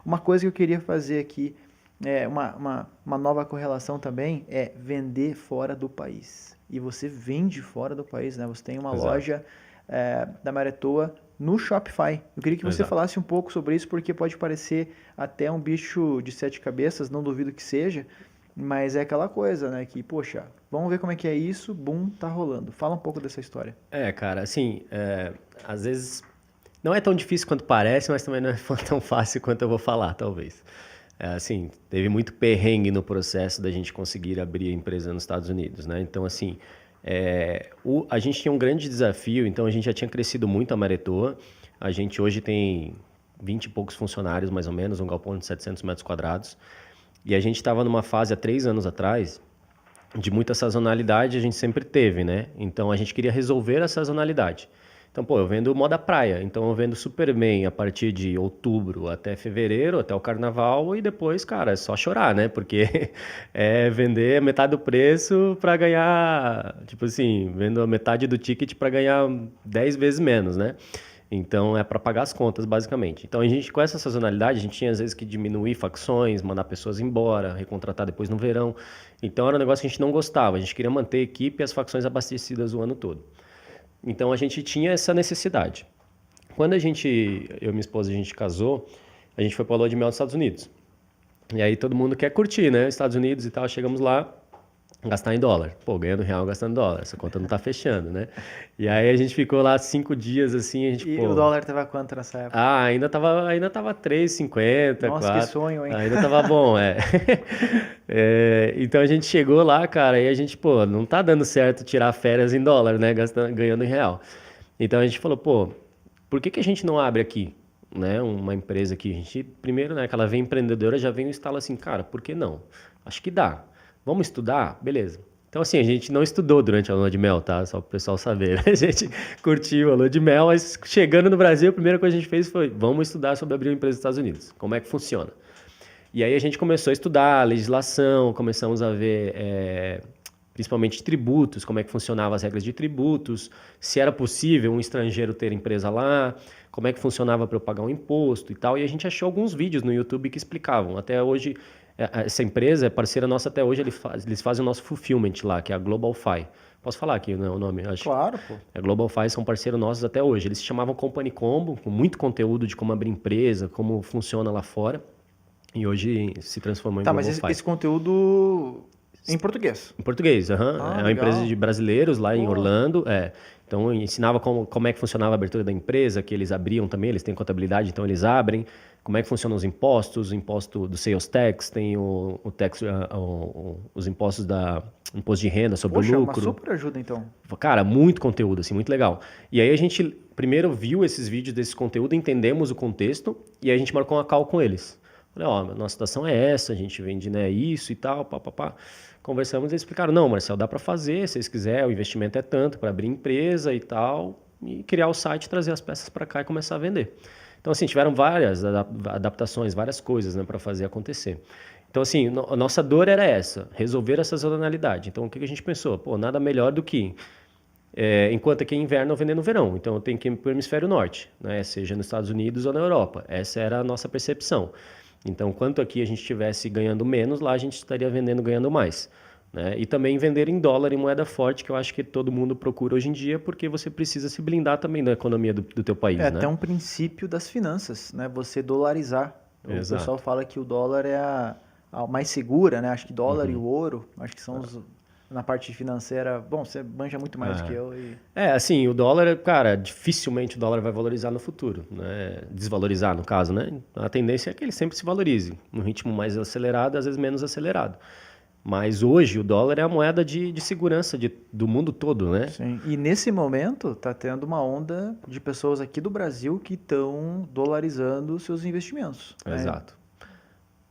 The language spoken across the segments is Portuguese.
Uma coisa que eu queria fazer aqui, uma nova correlação também, é vender fora do país. E você vende fora do país, né? Você tem uma Exato, loja da Maretoa no Shopify. Eu queria que você exato. falasse um pouco sobre isso, porque pode parecer até um bicho de sete cabeças, não duvido que seja, mas é aquela coisa, né? Que, poxa, vamos ver como é que é isso, boom, tá rolando. Fala um pouco dessa história. Cara, assim, às vezes não é tão difícil quanto parece, mas também não é tão fácil quanto eu vou falar, talvez. Assim, teve muito perrengue no processo da gente conseguir abrir a empresa nos Estados Unidos, né? Então, assim, a gente tinha um grande desafio, então a gente já tinha crescido muito a Maretoa. A gente hoje tem 20 e poucos funcionários, mais ou menos, um galpão de 700 metros quadrados. E a gente estava numa fase há 3 anos atrás de muita sazonalidade, a gente sempre teve, né? Então a gente queria resolver a sazonalidade. Então, pô, eu vendo moda praia, então eu vendo Superman a partir de outubro até fevereiro, até o carnaval, e depois, cara, é só chorar, né? Porque é vender metade do preço para ganhar, tipo assim, vendo a metade do ticket para ganhar 10 vezes menos, né? Então é para pagar as contas, basicamente. Então a gente, com essa sazonalidade, a gente tinha às vezes que diminuir facções, mandar pessoas embora, recontratar depois no verão. Então era um negócio que a gente não gostava. A gente queria manter a equipe e as facções abastecidas o ano todo. Então a gente tinha essa necessidade. Quando eu e minha esposa, a gente casou, a gente foi para a lua de mel nos Estados Unidos. E aí todo mundo quer curtir, né? Estados Unidos e tal. Chegamos lá, gastar em dólar. Pô, ganhando real, gastando dólar. Essa conta não tá fechando, né? E aí a gente ficou lá 5 dias assim, a gente, E o pô. dólar tava quanto nessa época? Ainda tava 3,50, Nossa, que 4. sonho, hein? Ainda tava bom, é. Então a gente chegou lá, cara, e a gente, pô, não tá dando certo tirar férias em dólar, né? Ganhando em real. Então a gente falou, pô, por que que a gente não abre aqui, né? Uma empresa aqui? A gente, primeiro, né, que ela vem empreendedora, já vem e instala assim, cara, por que não? Acho que dá. Vamos estudar? Beleza. Então, assim, a gente não estudou durante a lua de mel, tá? Só para o pessoal saber, né? A gente curtiu a lua de mel, mas chegando no Brasil, a primeira coisa que a gente fez foi, vamos estudar sobre abrir uma empresa nos Estados Unidos. Como é que funciona? E aí a gente começou a estudar a legislação, começamos a ver, principalmente tributos, como é que funcionavam as regras de tributos, se era possível um estrangeiro ter empresa lá, como é que funcionava para eu pagar um imposto e tal. E a gente achou alguns vídeos no YouTube que explicavam. Até hoje, essa empresa é parceira nossa até hoje, eles fazem o nosso fulfillment lá, que é a Global Fi. Posso falar aqui, né, o nome? Acho. Claro, pô. A Global Fi são parceiros nossos até hoje. Eles se chamavam Company Combo, com muito conteúdo de como abrir empresa, como funciona lá fora. E hoje se transformou em Tá, mas Global esse Fi. conteúdo em português. Em português, aham. Ah, É uma empresa de legal. brasileiros lá em Pô, Orlando. Então ensinava como é que funcionava a abertura da empresa, que eles abriam também, eles têm contabilidade, então eles abrem. Como é que funcionam os impostos, o imposto do sales tax, tem o tax, os impostos da imposto de renda sobre o poxa, uma lucro. super ajuda então. Cara, muito conteúdo, assim, muito legal. E aí a gente primeiro viu esses vídeos desse conteúdo, entendemos o contexto e aí a gente marcou uma call com eles. Falei, ó, nossa situação é essa, a gente vende, né, isso e tal, pá. Conversamos e eles explicaram, não, Marcelo, dá para fazer, se vocês quiserem, o investimento é tanto para abrir empresa e tal, e criar o site, trazer as peças para cá e começar a vender. Então, assim, tiveram várias adaptações, várias coisas, né, para fazer acontecer. Então, assim, a nossa dor era essa, resolver essa sazonalidade. Então, o que a gente pensou? Pô, nada melhor do que, enquanto aqui é inverno, eu vender no verão. Então, eu tenho que ir para o hemisfério norte, né, seja nos Estados Unidos ou na Europa. Essa era a nossa percepção. Então, quanto aqui a gente estivesse ganhando menos, lá a gente estaria vendendo ganhando mais. Né? E também vender em dólar, em moeda forte, que eu acho que todo mundo procura hoje em dia, porque você precisa se blindar também da economia do teu É país, até né? um princípio das finanças, né? Você dolarizar. O pessoal Exato. fala que o dólar é a mais segura, né? Acho que dólar e o ouro, acho que são os na parte financeira. Bom, você manja muito mais do que eu e Assim, o dólar, cara, dificilmente o dólar vai valorizar no futuro, né? Desvalorizar, no caso, né? A tendência é que ele sempre se valorize, num ritmo mais acelerado, às vezes menos acelerado. Mas hoje o dólar é a moeda de segurança do mundo todo, né? sim. E nesse momento tá tendo uma onda de pessoas aqui do Brasil que estão dolarizando seus investimentos, né? Exato.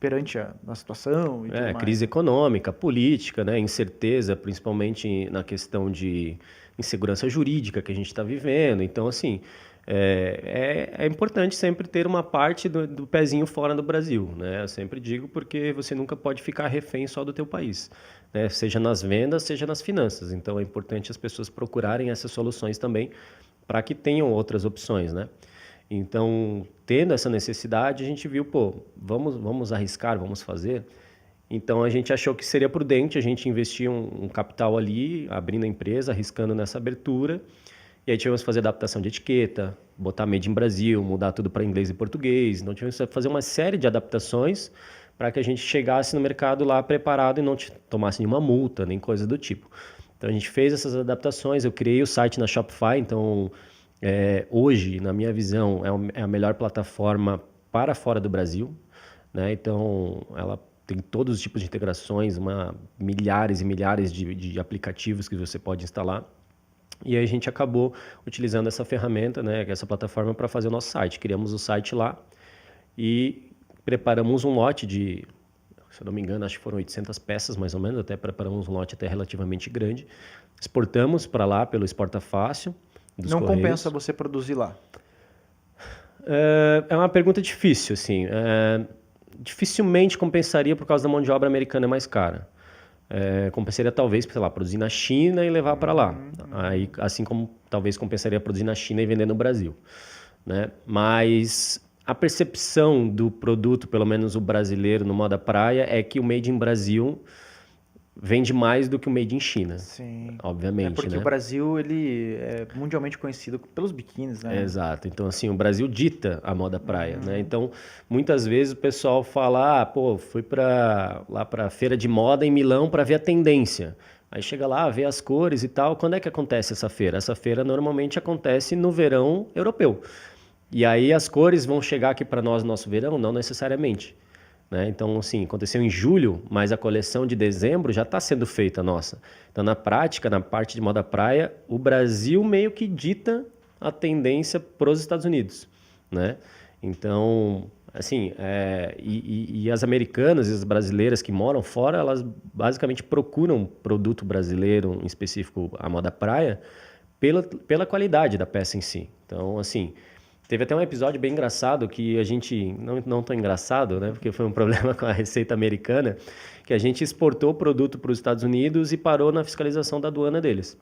Perante a situação e tudo mais, Crise né? econômica, política, né? Incerteza, principalmente na questão de insegurança jurídica que a gente está vivendo. Então, assim, é importante sempre ter uma parte do pezinho fora do Brasil, né? Eu sempre digo porque você nunca pode ficar refém só do teu país, né? Seja nas vendas, seja nas finanças. Então, é importante as pessoas procurarem essas soluções também para que tenham outras opções, né? Então, tendo essa necessidade, a gente viu, pô, vamos arriscar, vamos fazer. Então, a gente achou que seria prudente a gente investir um capital ali, abrindo a empresa, arriscando nessa abertura. E aí tivemos que fazer adaptação de etiqueta, botar Made in Brasil, mudar tudo para inglês e português. Então, tivemos que fazer uma série de adaptações para que a gente chegasse no mercado lá preparado e não tomasse nenhuma multa, nem coisa do tipo. Então, a gente fez essas adaptações, eu criei o site na Shopify, então... hoje, na minha visão, é a melhor plataforma para fora do Brasil, né? Então, ela tem todos os tipos de integrações, milhares e milhares de aplicativos que você pode instalar. E aí a gente acabou utilizando essa ferramenta, né, essa plataforma para fazer o nosso site. Criamos o site lá e preparamos um lote de, se eu não me engano, acho que foram 800 peças mais ou menos, até preparamos um lote até relativamente grande. Exportamos para lá pelo Exporta Fácil. Não compensa você produzir lá? É uma pergunta difícil, assim. Dificilmente compensaria por causa da mão de obra americana mais cara. Compensaria talvez, sei lá, produzir na China e levar para lá. Aí, assim como talvez compensaria produzir na China e vender no Brasil, né? Mas a percepção do produto, pelo menos o brasileiro no moda praia, é que o Made in Brasil vende mais do que o Made in China. Sim. Obviamente, porque né? o Brasil, ele é mundialmente conhecido pelos biquínis, né? Exato. Então, assim, o Brasil dita a moda praia, né? Então, muitas vezes o pessoal fala, fui lá para feira de moda em Milão para ver a tendência. Aí chega lá, vê as cores e tal. Quando é que acontece essa feira? Essa feira normalmente acontece no verão europeu. E aí as cores vão chegar aqui para nós no nosso verão? Não necessariamente. Né? Então, assim, aconteceu em julho, mas a coleção de dezembro já está sendo feita nossa. Então, na prática, na parte de moda praia, o Brasil meio que dita a tendência para os Estados Unidos, né? Então, assim, e as americanas e as brasileiras que moram fora, elas basicamente procuram produto brasileiro, em específico a moda praia, pela qualidade da peça em si. Então, assim... Teve até um episódio bem engraçado que a gente, não tão engraçado, né? Porque foi um problema com a Receita Americana, que a gente exportou o produto para os Estados Unidos e parou na fiscalização da aduana deles.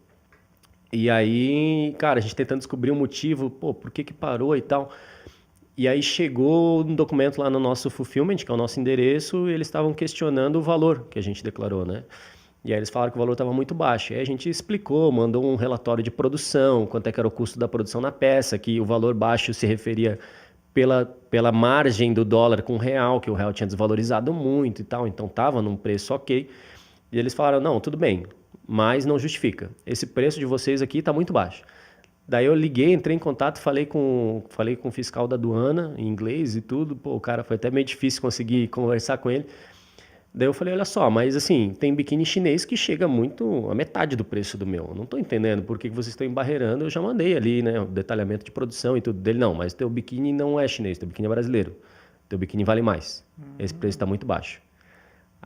E aí, cara, a gente tentando descobrir o motivo, por que parou e tal. E aí chegou um documento lá no nosso fulfillment, que é o nosso endereço, e eles estavam questionando o valor que a gente declarou, né? E aí eles falaram que o valor estava muito baixo. E aí a gente explicou, mandou um relatório de produção, quanto é que era o custo da produção na peça, que o valor baixo se referia pela margem do dólar com o real, que o real tinha desvalorizado muito e tal, então estava num preço ok. E eles falaram, não, tudo bem, mas não justifica. Esse preço de vocês aqui está muito baixo. Daí eu liguei, entrei em contato, falei com o fiscal da aduana, em inglês e tudo. O cara foi até meio difícil conseguir conversar com ele. Daí eu falei, olha só, mas assim, tem biquíni chinês que chega muito a metade do preço do meu. Eu não estou entendendo por que vocês estão embarreirando. Eu já mandei ali, né, o detalhamento de produção e tudo dele. Não, mas teu biquíni não é chinês, teu biquíni é brasileiro. Teu biquíni vale mais. Esse preço está muito baixo.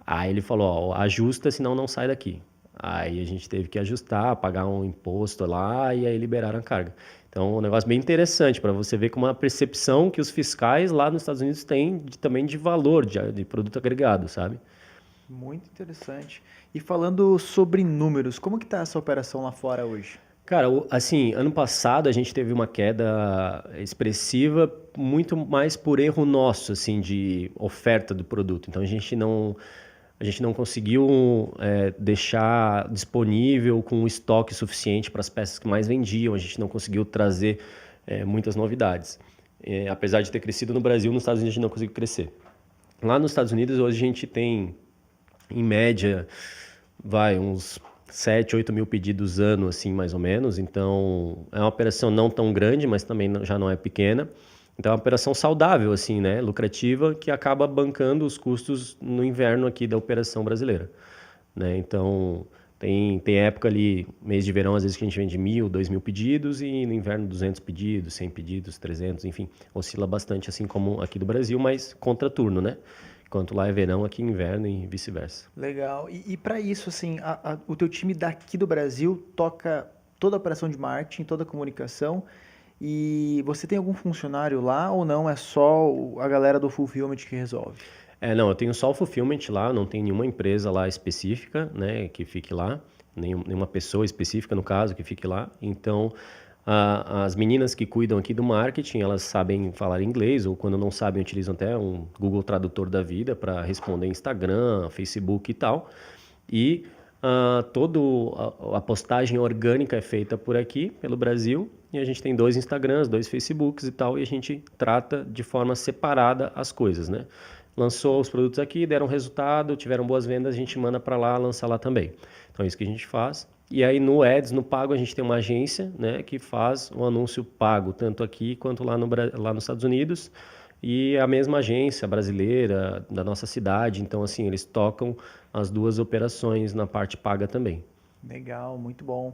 Aí ele falou, ajusta, senão não sai daqui. Aí a gente teve que ajustar, pagar um imposto lá e aí liberaram a carga. Então, um negócio bem interessante para você ver como a percepção que os fiscais lá nos Estados Unidos têm também de valor, de produto agregado, sabe? Muito interessante. E falando sobre números, como que está essa operação lá fora hoje? Cara, assim, ano passado a gente teve uma queda expressiva, muito mais por erro nosso, assim, de oferta do produto. Então a gente não conseguiu deixar disponível com estoque suficiente para as peças que mais vendiam. A gente não conseguiu trazer muitas novidades. Apesar de ter crescido no Brasil, nos Estados Unidos a gente não conseguiu crescer. Lá nos Estados Unidos hoje a gente tem em média, uns 7, 8 mil pedidos ano, assim, mais ou menos. Então, é uma operação não tão grande, mas também já não é pequena. Então, é uma operação saudável, assim, né? Lucrativa, que acaba bancando os custos no inverno aqui da operação brasileira, né? Então, tem época ali, mês de verão, às vezes que a gente vende 1.000, 2.000 pedidos e no inverno 200 pedidos, 100 pedidos, 300, enfim. Oscila bastante, assim como aqui do Brasil, mas contra turno, né? Enquanto lá é verão, aqui é inverno e vice-versa. Legal. E para isso, assim, o teu time daqui do Brasil toca toda a operação de marketing, toda a comunicação. E você tem algum funcionário lá ou não? É só a galera do Fulfillment que resolve? Não, eu tenho só o Fulfillment lá, não tem nenhuma empresa lá específica, né, que fique lá, nenhuma pessoa específica, no caso, que fique lá. Então, As meninas que cuidam aqui do marketing, elas sabem falar inglês, ou quando não sabem, utilizam até um Google Tradutor da vida para responder Instagram, Facebook e tal. E toda a postagem orgânica é feita por aqui, pelo Brasil, e a gente tem 2 Instagrams, 2 Facebooks e tal, e a gente trata de forma separada as coisas, né? Lançou os produtos aqui, deram resultado, tiveram boas vendas, a gente manda para lá, lança lá também. Então é isso que a gente faz. E aí no Ads, no pago, a gente tem uma agência, né, que faz o anúncio pago, tanto aqui quanto lá nos Estados Unidos. E a mesma agência brasileira da nossa cidade, então assim, eles tocam as 2 operações na parte paga também. Legal, muito bom.